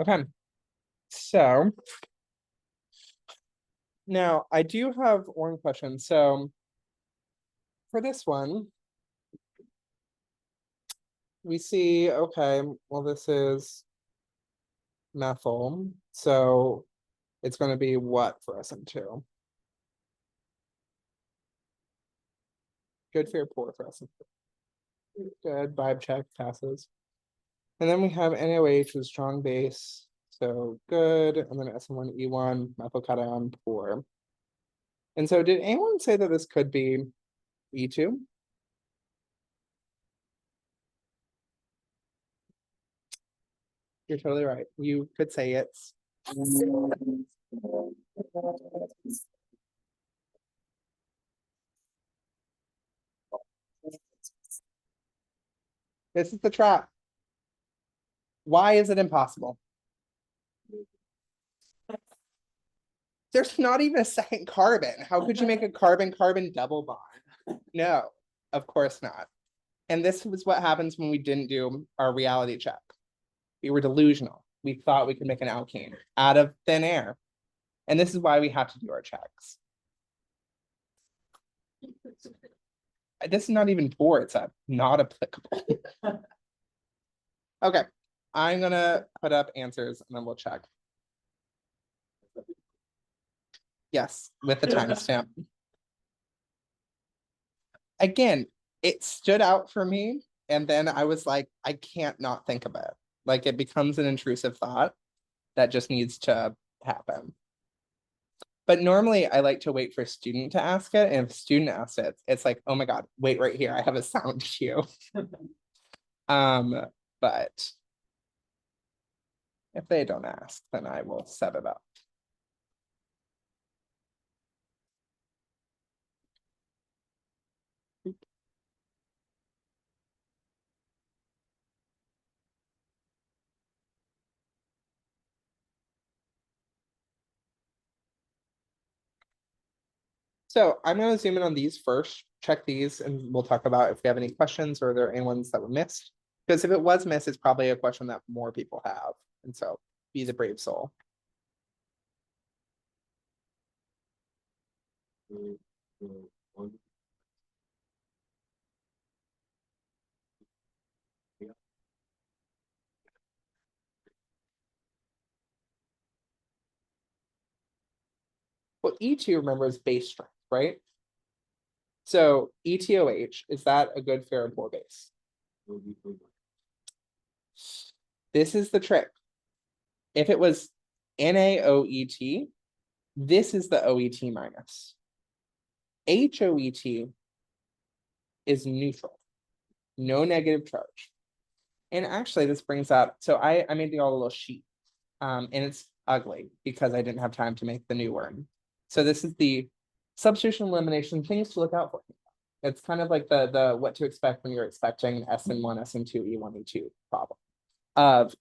Okay, so now I do have one question. So for this one, we see, okay, well, this is methyl. So it's going to be what for SN2? Good for your poor for SN2. Good, vibe check passes. And then we have NaOH with strong base. So good. And then SN1E1, methyl cation, poor. And so did anyone say that this could be E2? You're totally right. You could say it's. This is the trap. Why is it impossible? There's not even a second carbon. How could you make a carbon-carbon double bond? No, of course not. And this was what happens when we didn't do our reality check. We were delusional. We thought we could make an alkane out of thin air. And this is why we have to do our checks. This is not even poor, it's not applicable. Okay, I'm gonna put up answers and then we'll check. Yes, with the timestamp. Again, it stood out for me, and then I was like, I can't not think of it. Like it becomes an intrusive thought that just needs to happen. But normally I like to wait for a student to ask it, and if a student asks it, it's like, oh my God, wait right here, I have a sound cue. But if they don't ask, then I will set it up. So I'm going to zoom in on these first, check these, and we'll talk about if we have any questions or are there any ones that were missed. Because if it was missed, it's probably a question that more people have. And so be the brave soul. Well, E2, remember, is base strength, right? So ETOH, is that a good fair and poor base? This is the trick. If it was NaOET, this is the OET minus. HOET is neutral, no negative charge. And actually, this brings up, so I made y'all a little sheet, and it's ugly because I didn't have time to make the new one. So this is the substitution elimination things to look out for. It's kind of like the what to expect when you're expecting SN1, SN2, E1, E2 problem.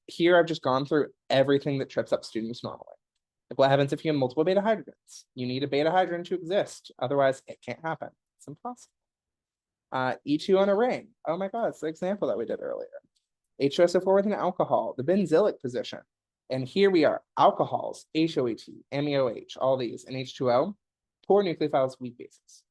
Here I've just gone through everything that trips up students normally. Like what happens if you have multiple beta hydrogens? You need a beta hydrogen to exist. Otherwise, it can't happen. It's impossible. E2 on a ring. Oh my God, it's the example that we did earlier. H2SO4 with an alcohol, the benzylic position. And here we are, alcohols, HOET, MEOH, all these, and H2O, poor nucleophiles, weak bases.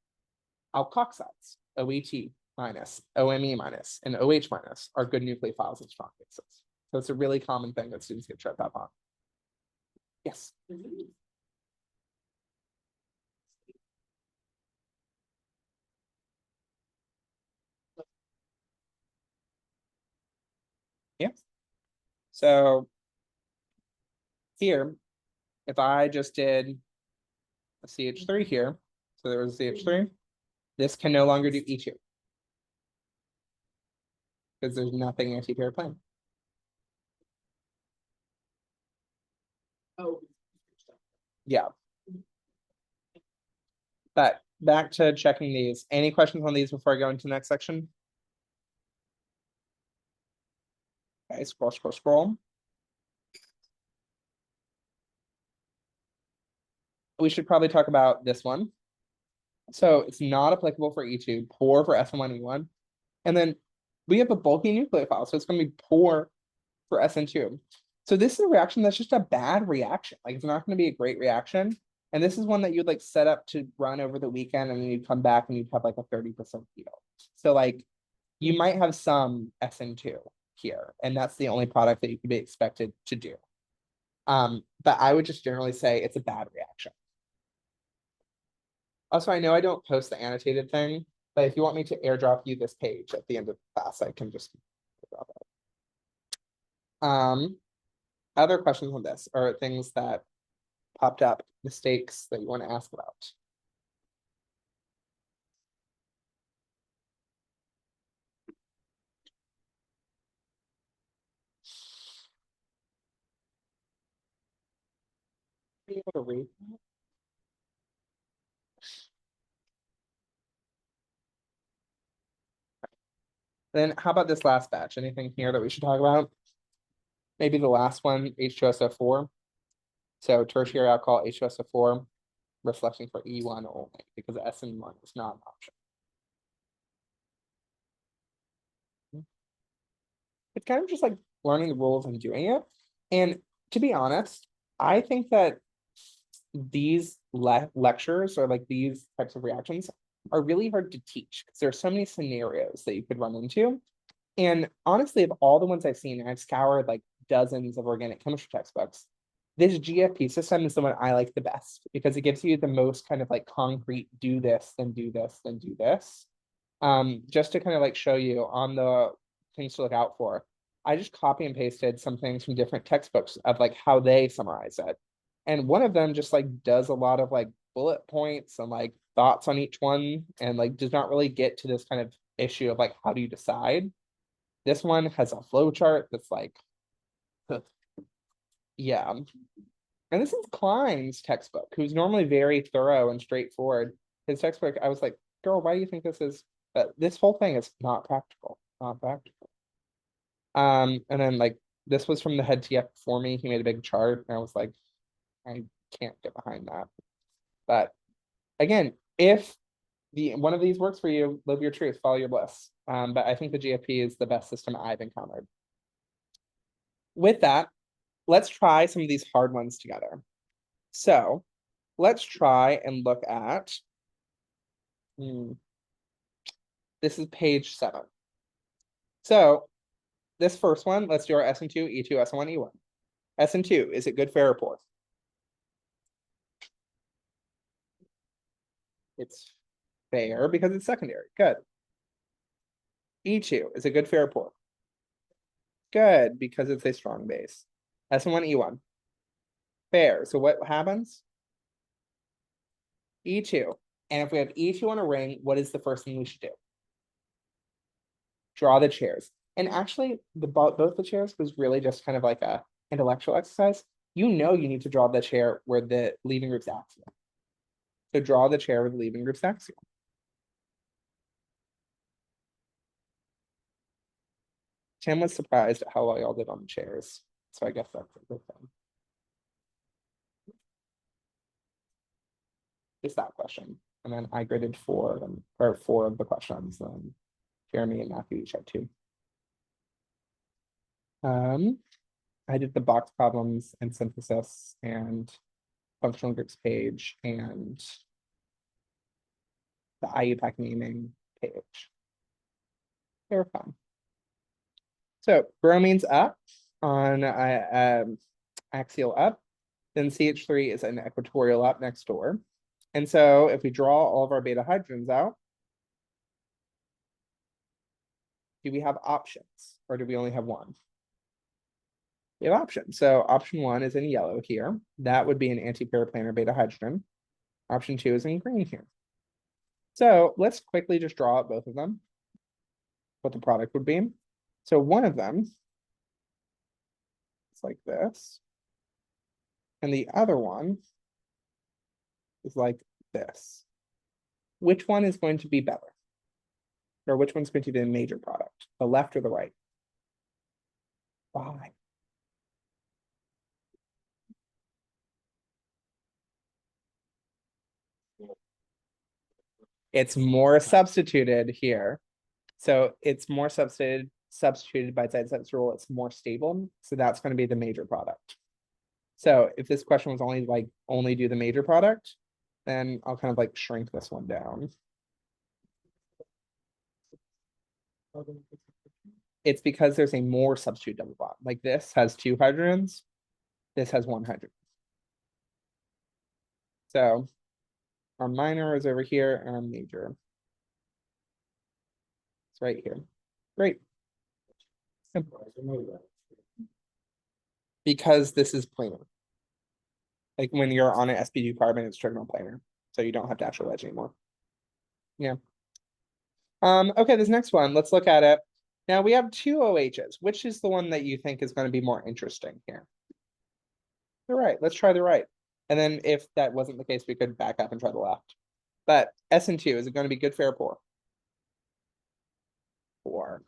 Alkoxides, OET minus, OME minus, and OH minus are good nucleophiles and strong bases. So it's a really common thing that students get tripped up on. Yes. Yeah. So here, if I just did a CH3 here, so there was a CH3, this can no longer do E2 because there's nothing anti-pair plane. Oh. Yeah. But back to checking these. Any questions on these before I go into the next section? Okay, scroll, scroll, scroll. We should probably talk about this one. So it's not applicable for E2, poor for SN1, E1. And then we have a bulky nucleophile, so it's going to be poor for SN2. So this is a reaction that's just a bad reaction. Like it's not going to be a great reaction. And this is one that you'd like set up to run over the weekend and then you'd come back and you'd have like a 30% yield. So like you might have some SN2 here, and that's the only product that you could be expected to do. But I would just generally say it's a bad reaction. Also, I know I don't post the annotated thing, but if you want me to airdrop you this page at the end of the class, I can just drop it. Other questions on this or things that popped up, mistakes that you want to ask about? Be able to read that? Then how about this last batch? Anything here that we should talk about? Maybe the last one, H2SO4. So tertiary alcohol H2SO4, reflecting for E1 only because SN1 is not an option. It's kind of just like learning the rules and doing it. And to be honest, I think that these lectures or like these types of reactions are really hard to teach because there are so many scenarios that you could run into. And honestly, of all the ones I've seen, I've scoured like dozens of organic chemistry textbooks. This GFP system is the one I like the best because it gives you the most kind of like concrete do this, then do this, then do this. Just to kind of like show you on the things to look out for. I just copy and pasted some things from different textbooks of like how they summarize it. And one of them just like does a lot of like bullet points and like thoughts on each one and like does not really get to this kind of issue of like how do you decide. This one has a flow chart that's like, yeah. And this is Klein's textbook, who's normally very thorough and straightforward. His textbook, I was like, girl, why do you think this is? But this whole thing is not practical, not practical. And then like this was from the head TF for me. He made a big chart, and I was like, I can't get behind that. But again, if the one of these works for you, live your truth, follow your bliss. But I think the GFP is the best system I've encountered. With that, let's try some of these hard ones together. So let's try and look at, this is page 7. So this first one, let's do our SN2, E2, SN1, E1. SN2, is it good, fair, or poor? It's fair because it's secondary. Good. E2, is it good, fair, or poor? Good, because it's a strong base. SN1, E1. Fair. So what happens? E2. And if we have E2 on a ring, what is the first thing we should do? Draw the chairs. And actually, both the chairs was really just kind of like a intellectual exercise. You know you need to draw the chair where the leaving group's axial. So draw the chair where the leaving group's axial. Tim was surprised at how well y'all did on the chairs. So I guess that's a good thing. Just that question. And then I graded 4 of them, or 4 of the questions. Jeremy and Matthew each had 2. I did the box problems and synthesis and functional groups page and the IUPAC naming page. They were fun. So bromine's up on axial up, then CH3 is an equatorial up next door. And so if we draw all of our beta hydrogens out, do we have options or do we only have one? We have options. So option 1 is in yellow here. That would be an anti-paraplanar beta hydrogen. Option 2 is in green here. So let's quickly just draw out both of them, what the product would be. So one of them is like this. And the other one is like this. Which one is going to be better? Or which one's going to be the major product? The left or the right? Why? It's more substituted here. So it's more substituted substituted by Zaitse's rule, it's more stable. So that's going to be the major product. So if this question was only like only do the major product, then I'll kind of like shrink this one down. It's because there's a more substitute double bond. Like this has 2 hydrogens. This has 1 hydrogen. So our minor is over here and our major. It's right here. Great. Because this is planar. Like when you're on an sp2 carbon, it's trigonal planar. So you don't have to actually wedge anymore. Yeah. Okay, this next one, let's look at it. Now we have 2 OHs. Which is the one that you think is going to be more interesting here? The right. Let's try the right. And then if that wasn't the case, we could back up and try the left. But SN2, is it going to be good, fair, poor? Poor.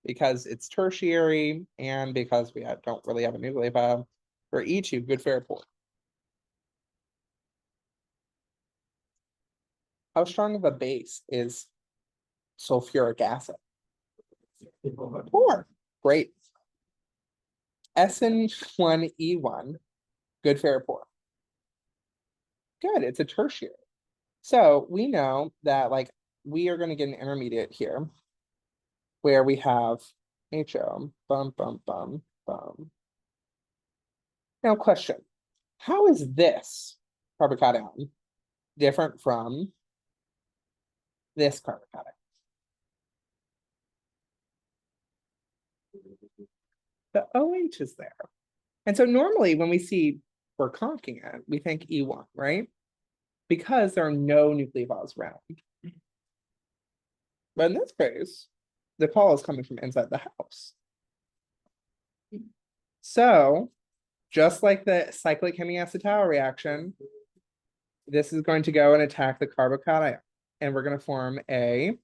Because it's tertiary and because we don't really have a nucleophile. For E2, good, fair, poor. How strong of a base is sulfuric acid? Poor. Great. SN1E1, good, fair, poor. Good, it's a tertiary. So we know that like we are going to get an intermediate here where we have HO, bum, bum, bum, bum. Now question, how is this carbocation different from this carbocation? The OH is there. And so normally when we see we're conking it, we think E1, right? Because there are no nucleophiles around. But in this case, the call is coming from inside the house. So just like the cyclic hemiacetal reaction, this is going to go and attack the carbocation. And we're going to form a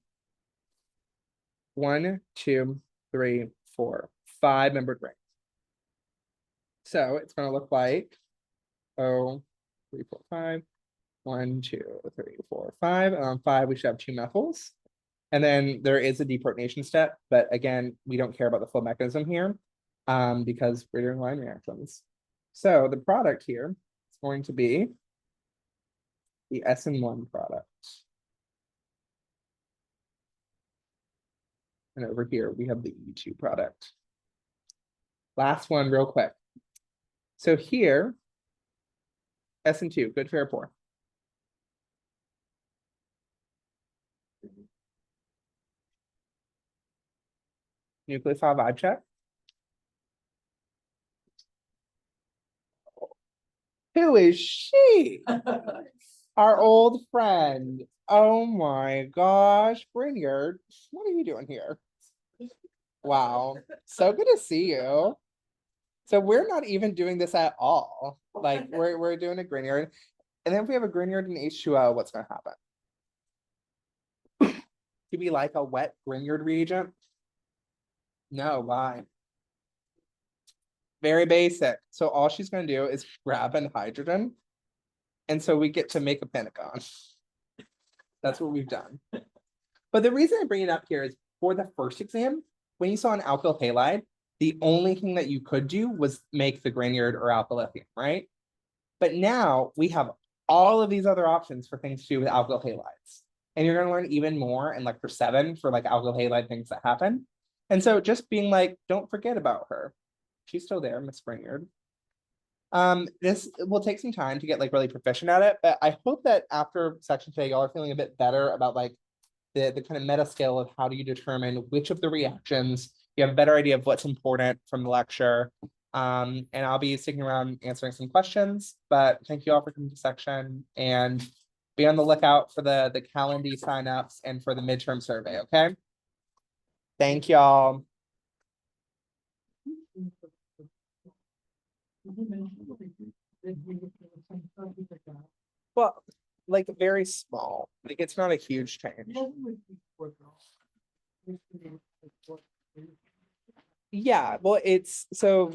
1, 2, 3, 4, 5 membered ring. So it's going to look like 3, 4, 5. 1, 2, 3, 4, 5. And on 5, we should have 2 methyls. And then there is a deprotonation step, but again, we don't care about the flow mechanism here because we're doing line reactions. So the product here is going to be the SN1 product. And over here, we have the E2 product. Last one real quick. So here, SN2, good, fair, poor. Nucleophile vibe check. Who is she? Our old friend. Oh my gosh, Brynjerd, what are you doing here? Wow, so good to see you. So we're not even doing this at all. Like we're doing a Grignard. And then if we have a Grignard and H2O, what's gonna happen? To be like a wet Grignard reagent? No, why? Very basic. So all she's gonna do is grab an hydrogen. And so we get to make a pentagon. That's what we've done. But the reason I bring it up here is for the first exam, when you saw an alkyl halide, the only thing that you could do was make the Grignard or alkyl lithium, right? But now we have all of these other options for things to do with alkyl halides. And you're going to learn even more in lecture 7 for like alkyl halide things that happen. And so just being like, don't forget about her. She's still there, Miss Grignard. This will take some time to get like really proficient at it, but I hope that after section today, y'all are feeling a bit better about like the kind of meta scale of how do you determine which of the reactions, you have a better idea of what's important from the lecture. And I'll be sticking around answering some questions, but thank you all for coming to section and be on the lookout for the Calendly signups and for the midterm survey, okay? Thank y'all. Well, like very small, like it's not a huge change. Yeah, well, it's so